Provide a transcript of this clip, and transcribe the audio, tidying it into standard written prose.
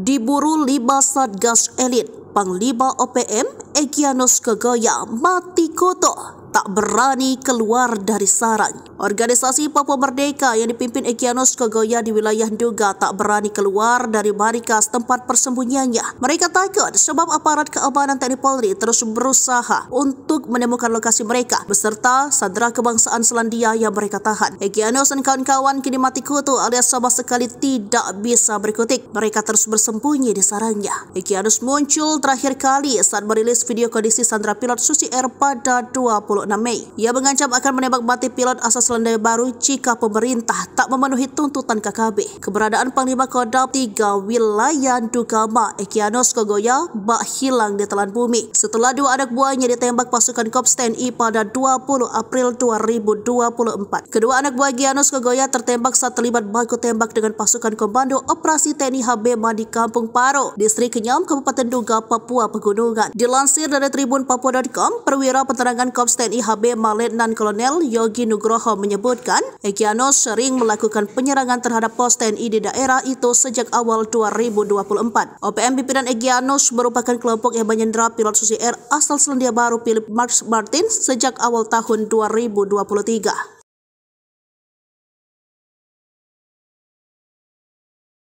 Diburu 5 Satgas Elit, Panglima OPM Egyanus Kogoya mati kutu. Tak berani keluar dari sarang. Organisasi Papua Merdeka yang dipimpin Egyanus Kogoya di wilayah Nduga tak berani keluar dari markas tempat persembunyiannya. Mereka takut sebab aparat keamanan TNI Polri terus berusaha untuk menemukan lokasi mereka beserta sandera kebangsaan Selandia yang mereka tahan. Egyanus dan kawan-kawan kini mati kutu alias sama sekali tidak bisa berkutik. Mereka terus bersembunyi di sarangnya. Egyanus muncul terakhir kali saat merilis video kondisi sandera pilot Susi Air pada 26 Mei. Ia mengancam akan menembak mati pilot asal Selandia Baru jika pemerintah tak memenuhi tuntutan KKB. Keberadaan Panglima Kodam 3 wilayah Dugama Egyanus Kogoya bak hilang di telan bumi setelah 2 anak buahnya ditembak pasukan Korps TNI pada 20 April 2024. Kedua anak buah Egyanus Kogoya tertembak saat terlibat baku tembak dengan pasukan Komando Operasi TNI HBMA di Kampung Paro, Distrik Kenyam, Kabupaten Nduga, Papua Pegunungan. Dilansir dari Tribun Papua.com, perwira penerangan Korps TNI HBMA Letnan Kolonel Yogi Nugroho menyebutkan Egyanus sering melakukan penyerangan terhadap pos TNI di daerah itu sejak awal 2024. OPM pimpinan Egyanus merupakan kelompok yang menyandera pilot Susi Air asal Selandia Baru Philip Martin sejak awal tahun 2023.